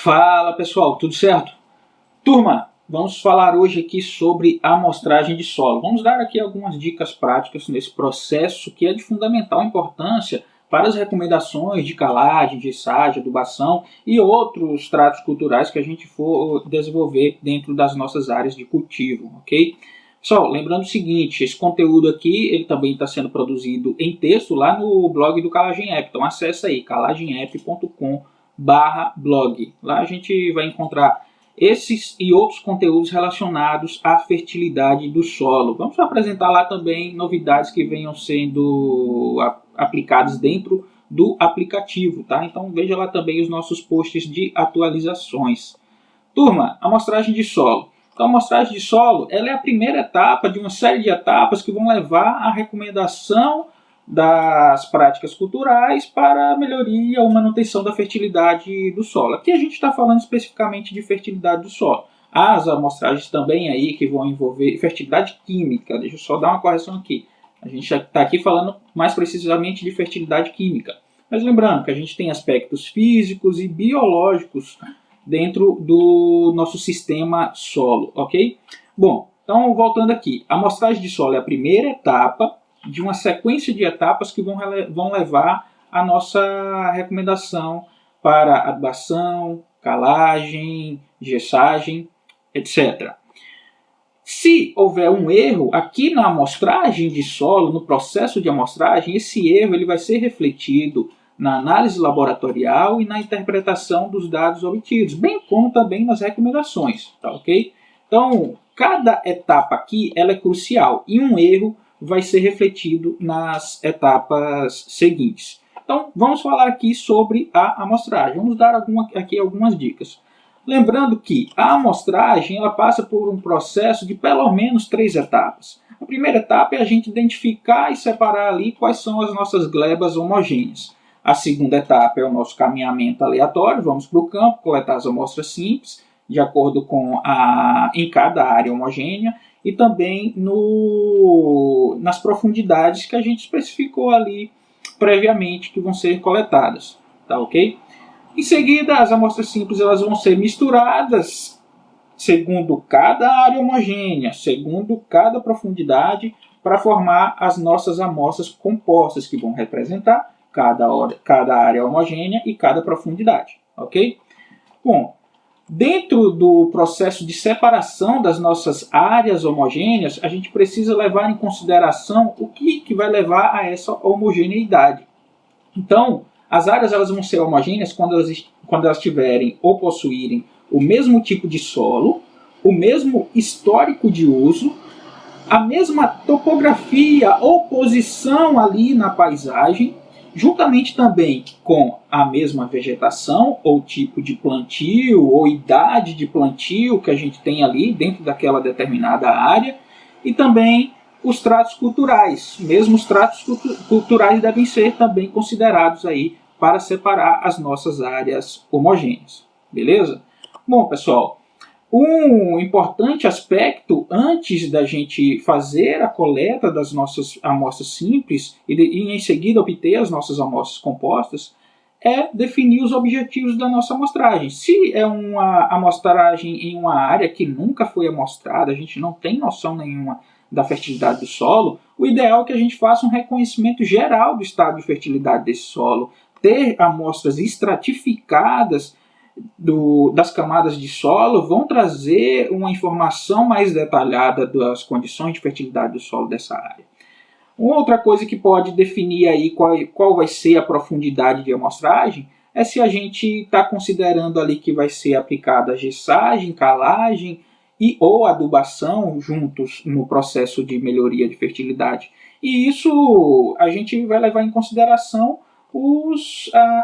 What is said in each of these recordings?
Fala pessoal, tudo certo? Turma, vamos falar hoje aqui sobre a amostragem de solo. Vamos dar aqui algumas dicas práticas nesse processo que é de fundamental importância para as recomendações de calagem, gessagem, adubação e outros tratos culturais que a gente for desenvolver dentro das nossas áreas de cultivo, ok? Pessoal, lembrando o seguinte, esse conteúdo aqui ele também está sendo produzido em texto lá no blog do Calagem App, então acessa aí calagenapp.com/blog. Lá a gente vai encontrar esses e outros conteúdos relacionados à fertilidade do solo. Vamos apresentar lá também novidades que venham sendo aplicadas dentro do aplicativo, tá? Então veja lá também os nossos posts de atualizações. Turma, amostragem de solo. Então, a amostragem de solo ela é a primeira etapa de uma série de etapas que vão levar à recomendação das práticas culturais para a melhoria ou manutenção da fertilidade do solo. Aqui a gente está falando especificamente de fertilidade do solo. Há as amostragens também aí que vão envolver fertilidade química. Deixa eu só dar uma correção aqui. A gente está aqui falando mais precisamente de fertilidade química. Mas lembrando que a gente tem aspectos físicos e biológicos dentro do nosso sistema solo, ok? Bom, então voltando aqui, a amostragem de solo é a primeira etapa de uma sequência de etapas que vão levar à nossa recomendação para adubação, calagem, gessagem, etc. Se houver um erro aqui na amostragem de solo, no processo de amostragem, esse erro ele vai ser refletido na análise laboratorial e na interpretação dos dados obtidos, bem como também nas recomendações, tá ok? Então, cada etapa aqui ela é crucial e um erro vai ser refletido nas etapas seguintes. Então, vamos falar aqui sobre a amostragem. Vamos dar aqui algumas dicas. Lembrando que a amostragem ela passa por um processo de pelo menos 3 etapas. A primeira etapa é a gente identificar e separar ali quais são as nossas glebas homogêneas. A segunda etapa é o nosso caminhamento aleatório, vamos para o campo, coletar as amostras simples, de acordo com em cada área homogênea, e também nas profundidades que a gente especificou ali previamente que vão ser coletadas, tá ok? Em seguida, as amostras simples elas vão ser misturadas segundo cada área homogênea, segundo cada profundidade, para formar as nossas amostras compostas, que vão representar cada área homogênea e cada profundidade, ok? Bom, dentro do processo de separação das nossas áreas homogêneas, a gente precisa levar em consideração o que vai levar a essa homogeneidade. Então, as áreas elas vão ser homogêneas quando elas tiverem ou possuírem o mesmo tipo de solo, o mesmo histórico de uso, a mesma topografia ou posição ali na paisagem, juntamente também com a mesma vegetação ou tipo de plantio ou idade de plantio que a gente tem ali dentro daquela determinada área, e também os tratos culturais. Mesmo os tratos culturais devem ser também considerados aí para separar as nossas áreas homogêneas. Beleza? Bom, pessoal, um importante aspecto antes da gente fazer a coleta das nossas amostras simples e em seguida obter as nossas amostras compostas é definir os objetivos da nossa amostragem. Se é uma amostragem em uma área que nunca foi amostrada, a gente não tem noção nenhuma da fertilidade do solo, o ideal é que a gente faça um reconhecimento geral do estado de fertilidade desse solo, ter amostras estratificadas das camadas de solo vão trazer uma informação mais detalhada das condições de fertilidade do solo dessa área. Uma outra coisa que pode definir aí qual vai ser a profundidade de amostragem é se a gente está considerando ali que vai ser aplicada gessagem, calagem e ou adubação juntos no processo de melhoria de fertilidade. E isso a gente vai levar em consideração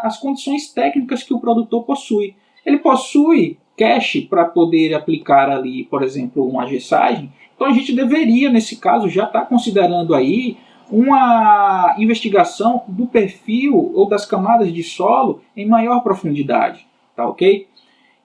as condições técnicas que o produtor possui. Ele possui cache para poder aplicar ali, por exemplo, uma gessagem. Então a gente deveria, nesse caso, já estar considerando aí uma investigação do perfil ou das camadas de solo em maior profundidade, tá ok?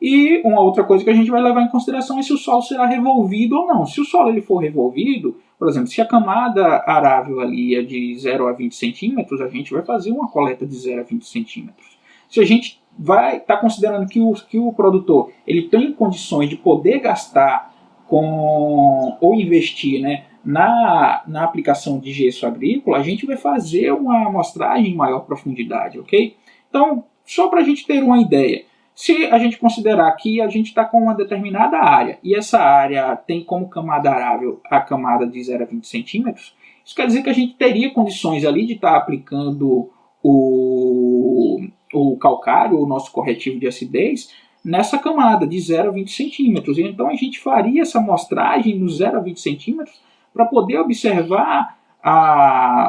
E uma outra coisa que a gente vai levar em consideração é se o solo será revolvido ou não. Se o solo ele for revolvido, por exemplo, se a camada arável ali é de 0 a 20 centímetros, a gente vai fazer uma coleta de 0 a 20 centímetros. se a gente vai estar considerando que o produtor ele tem condições de poder gastar ou investir, né, na aplicação de gesso agrícola, a gente vai fazer uma amostragem em maior profundidade, ok? Então, só para a gente ter uma ideia, se a gente considerar que a gente está com uma determinada área e essa área tem como camada arável a camada de 0 a 20 centímetros, isso quer dizer que a gente teria condições ali de estar aplicando o calcário, o nosso corretivo de acidez, nessa camada de 0 a 20 centímetros. Então a gente faria essa amostragem no 0 a 20 centímetros para poder observar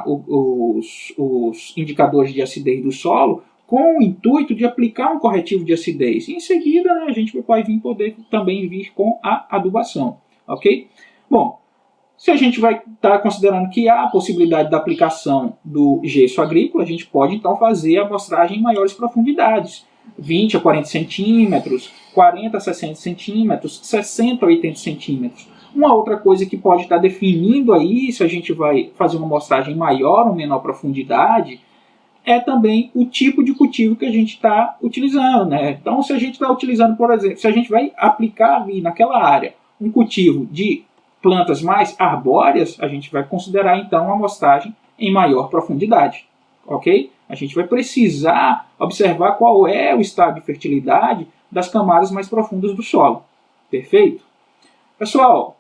os indicadores de acidez do solo com o intuito de aplicar um corretivo de acidez. E em seguida, né, a gente vai poder também vir com a adubação. Ok? Bom, se a gente vai estar considerando que há a possibilidade da aplicação do gesso agrícola, a gente pode então fazer a amostragem em maiores profundidades. 20 a 40 centímetros, 40 a 60 centímetros, 60 a 80 centímetros. Uma outra coisa que pode estar definindo aí se a gente vai fazer uma amostragem maior ou menor profundidade é também o tipo de cultivo que a gente está utilizando, né? Então, se a gente está utilizando, por exemplo, se a gente vai aplicar ali naquela área um cultivo de plantas mais arbóreas, a gente vai considerar então uma amostragem em maior profundidade, ok? A gente vai precisar observar qual é o estado de fertilidade das camadas mais profundas do solo, perfeito? Pessoal,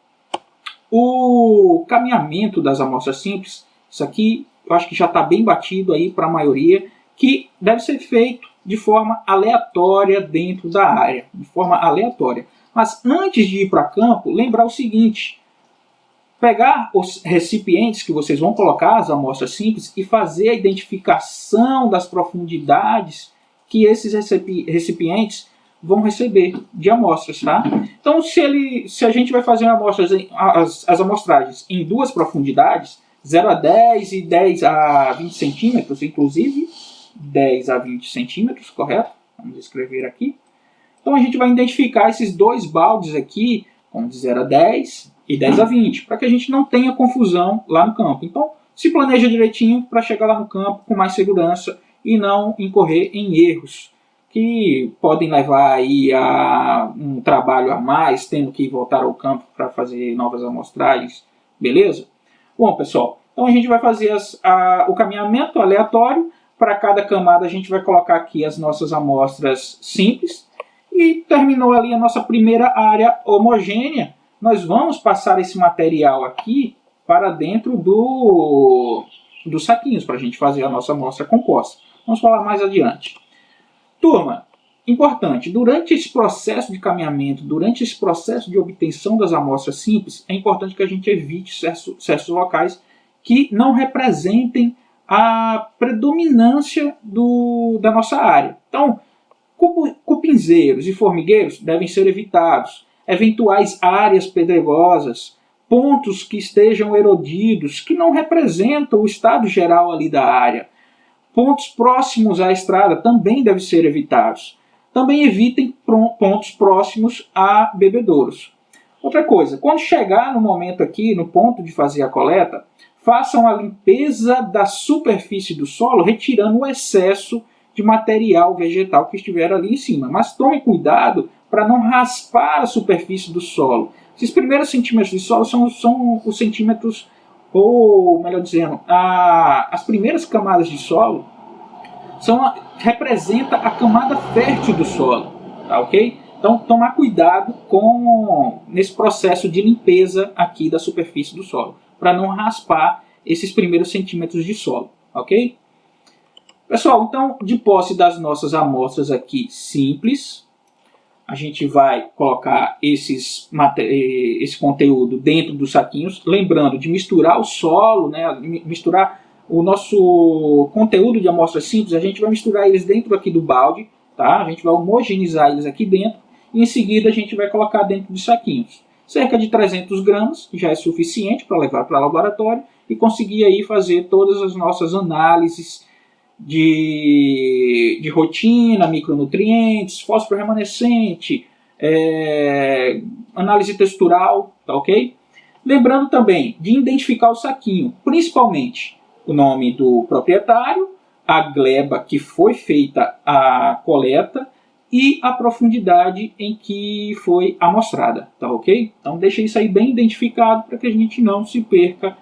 o caminhamento das amostras simples, isso aqui eu acho que já está bem batido aí para a maioria, que deve ser feito de forma aleatória dentro da área, de forma aleatória. Mas antes de ir para campo, lembrar o seguinte: pegar os recipientes que vocês vão colocar as amostras simples e fazer a identificação das profundidades que esses recipientes vão receber de amostras, tá? Então, se a gente vai fazer as amostragens em duas profundidades, 0 a 10 e 10 a 20 centímetros, inclusive 10 a 20 centímetros, correto? Vamos escrever aqui. Então, a gente vai identificar esses dois baldes aqui, como de 0 a 10 e 10 a 20, para que a gente não tenha confusão lá no campo. Então, se planeja direitinho para chegar lá no campo com mais segurança e não incorrer em erros que podem levar aí a um trabalho a mais, tendo que voltar ao campo para fazer novas amostragens, beleza? Bom, pessoal, então a gente vai fazer o caminhamento aleatório. Para cada camada a gente vai colocar aqui as nossas amostras simples. E terminou ali a nossa primeira área homogênea. Nós vamos passar esse material aqui para dentro dos saquinhos, para a gente fazer a nossa amostra composta. Vamos falar mais adiante. Turma, importante, durante esse processo de caminhamento, durante esse processo de obtenção das amostras simples, é importante que a gente evite certos locais que não representem a predominância da nossa área. Então, cupinzeiros e formigueiros devem ser evitados, eventuais áreas pedregosas, pontos que estejam erodidos, que não representam o estado geral ali da área. Pontos próximos à estrada também devem ser evitados. Também evitem pontos próximos a bebedouros. Outra coisa, quando chegar no momento aqui, no ponto de fazer a coleta, façam a limpeza da superfície do solo, retirando o excesso de material vegetal que estiver ali em cima. Mas tome cuidado para não raspar a superfície do solo. Esses primeiros centímetros de solo são os centímetros, ou melhor dizendo, as primeiras camadas de solo representa a camada fértil do solo, tá ok? Então, tomar cuidado nesse processo de limpeza aqui da superfície do solo, para não raspar esses primeiros centímetros de solo, ok? Pessoal, então, de posse das nossas amostras aqui simples, a gente vai colocar esse conteúdo dentro dos saquinhos, lembrando de misturar o solo, né, misturar o nosso conteúdo de amostras simples, a gente vai misturar eles dentro aqui do balde, tá? A gente vai homogeneizar eles aqui dentro e em seguida a gente vai colocar dentro de saquinhos. Cerca de 300 gramas já é suficiente para levar para o laboratório e conseguir aí fazer todas as nossas análises de rotina, micronutrientes, fósforo remanescente, análise textural, tá ok? Lembrando também de identificar o saquinho, principalmente o nome do proprietário, a gleba que foi feita a coleta e a profundidade em que foi amostrada, tá ok? Então deixa isso aí bem identificado para que a gente não se perca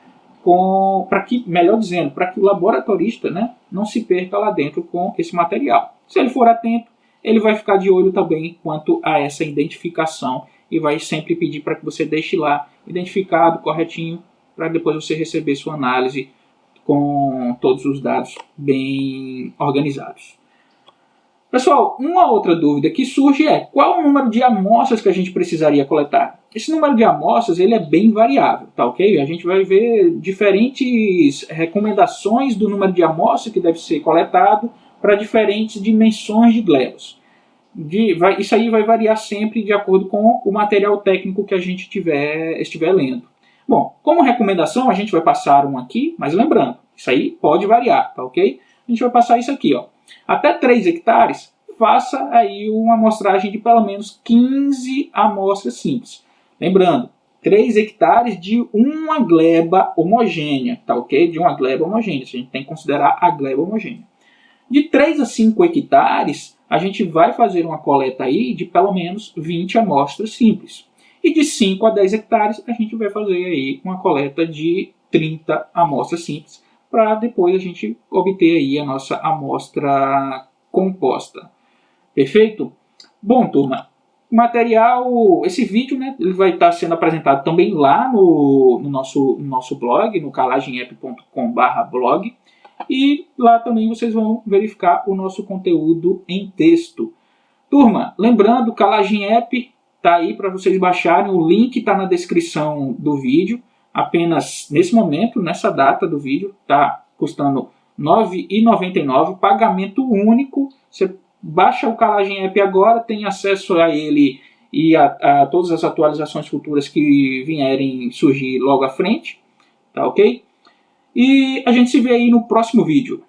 melhor dizendo, para que o laboratorista, né, não se perca lá dentro com esse material. Se ele for atento, ele vai ficar de olho também quanto a essa identificação e vai sempre pedir para que você deixe lá identificado, corretinho, para depois você receber sua análise com todos os dados bem organizados. Pessoal, uma outra dúvida que surge é qual o número de amostras que a gente precisaria coletar? Esse número de amostras ele é bem variável, tá ok? A gente vai ver diferentes recomendações do número de amostras que deve ser coletado para diferentes dimensões de glebas. Isso aí vai variar sempre de acordo com o material técnico que a gente estiver lendo. Bom, como recomendação a gente vai passar um aqui, mas lembrando, isso aí pode variar, tá ok? A gente vai passar isso aqui, ó. Até 3 hectares, faça aí uma amostragem de pelo menos 15 amostras simples. Lembrando, 3 hectares de uma gleba homogênea, tá ok? De uma gleba homogênea, a gente tem que considerar a gleba homogênea. De 3 a 5 hectares, a gente vai fazer uma coleta aí de pelo menos 20 amostras simples. E de 5 a 10 hectares, a gente vai fazer aí uma coleta de 30 amostras simples, para depois a gente obter aí a nossa amostra composta. Perfeito? Bom, turma, esse vídeo, né, ele vai estar sendo apresentado também lá no nosso blog, no calagenapp.com/blog, e lá também vocês vão verificar o nosso conteúdo em texto. Turma, lembrando, Calagem App está aí para vocês baixarem, o link está na descrição do vídeo. Apenas nesse momento, nessa data do vídeo, está custando R$ 9,99, pagamento único. Você baixa o Calagem App agora, tem acesso a ele e a todas as atualizações futuras que vierem surgir logo à frente, tá ok? E a gente se vê aí no próximo vídeo.